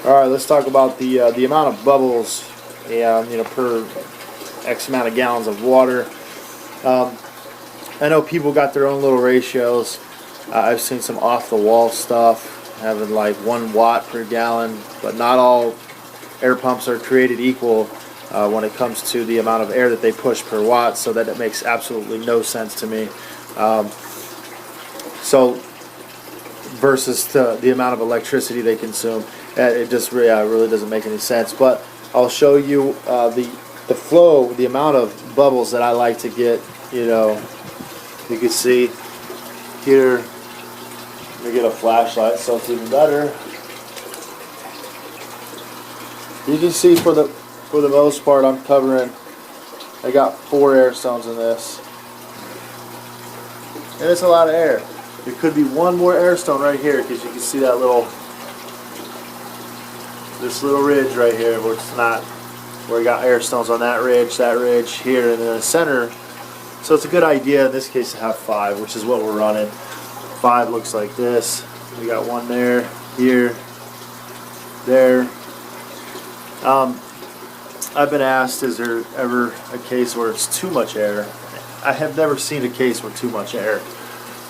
All right, let's talk about the amount of bubbles, per X amount of gallons of water. I know people got their own little ratios. I've seen some off-the-wall stuff having like 1 watt per gallon, but not all air pumps are created equal when it comes to the amount of air that they push per watt. So that it makes absolutely no sense to me. Versus the amount of electricity they consume, it just really doesn't make any sense. But I'll show you the flow, the amount of bubbles that I like to get. You can see here. Let me get a flashlight so it's even better. You can see for the most part I'm covering. I got 4 air stones in this, and it's a lot of air. There could be one more air stone right here because you can see that this little ridge right here where it's not, where we got air stones on that ridge here, and then the center. So it's a good idea in this case to have 5, which is what we're running. 5 looks like this. We got one there, here, there. I've been asked, is there ever a case where it's too much air? I have never seen a case where too much air,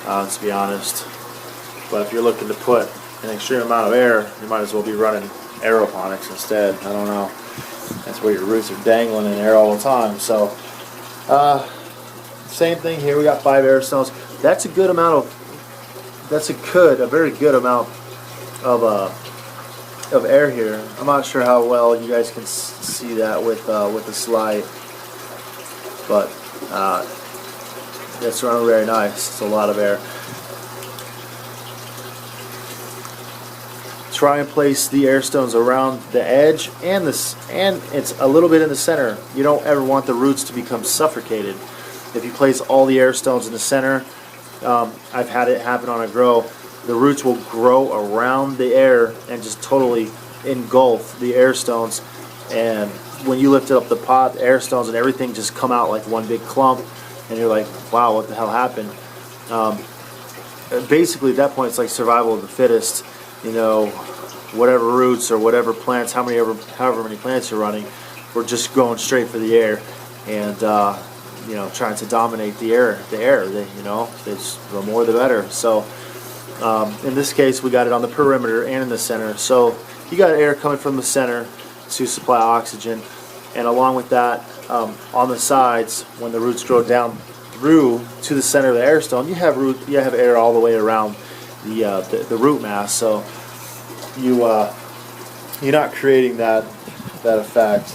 to be honest. But if you're looking to put an extreme amount of air, you might as well be running aeroponics instead. I don't know. That's where your roots are dangling in air all the time. So, same thing here. We got 5 air stones. That's a good amount of. That's a very good amount of air here. I'm not sure how well you guys can see that with the slide, but it's running very nice. It's a lot of air. Try and place the air stones around the edge and it's a little bit in the center. You don't ever want the roots to become suffocated. If you place all the air stones in the center, I've had it happen on a grow. The roots will grow around the air and just totally engulf the air stones. And when you lift up the pot, the air stones and everything just come out like one big clump. And you're like, wow, what the hell happened? Basically, at that point, it's like survival of the fittest. Whatever roots or whatever plants, however many plants you're running, we're just going straight for the air and trying to dominate the air. The more the better. So in this case, we got it on the perimeter and in the center. So you got air coming from the center to supply oxygen, and along with that, on the sides, when the roots grow down through to the center of the air stone, you have air all the way around the root mass. So you're not creating that effect.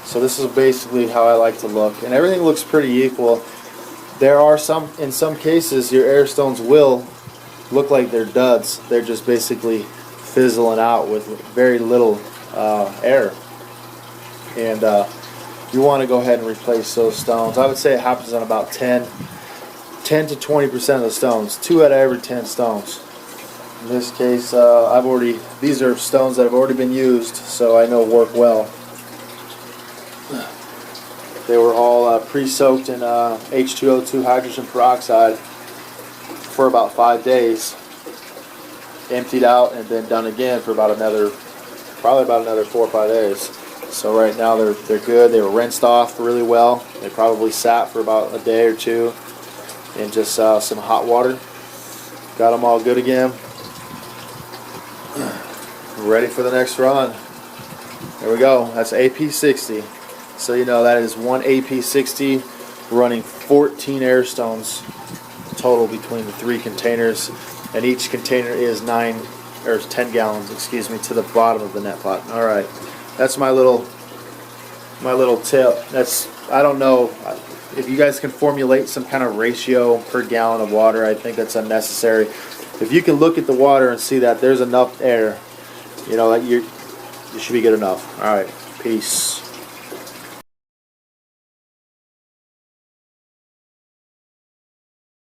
So this is basically how I like to look, and everything looks pretty equal. There are in some cases your air stones will look like they're duds. They're just basically fizzling out with very little air, and you want to go ahead and replace those stones. I would say it happens on about 10 to 20% of the stones, 2 out of every 10 stones. In this case, these are stones that have already been used, so I know work well. They were all pre-soaked in H2O2 hydrogen peroxide for about 5 days, emptied out, and then done again for probably about another 4 or 5 days. So right now they're good. They were rinsed off really well. They probably sat for about a day or 2 in just some hot water. Got them all good again. Ready for the next run. There we go. That's AP60. So that is one AP60 running 14 air stones total between the 3 containers, and each container is 10 gallons, to the bottom of the net pot. All right, that's my little tip. I don't know if you guys can formulate some kind of ratio per gallon of water. I think that's unnecessary. If you can look at the water and see that there's enough air, that you should be good enough. All right, peace.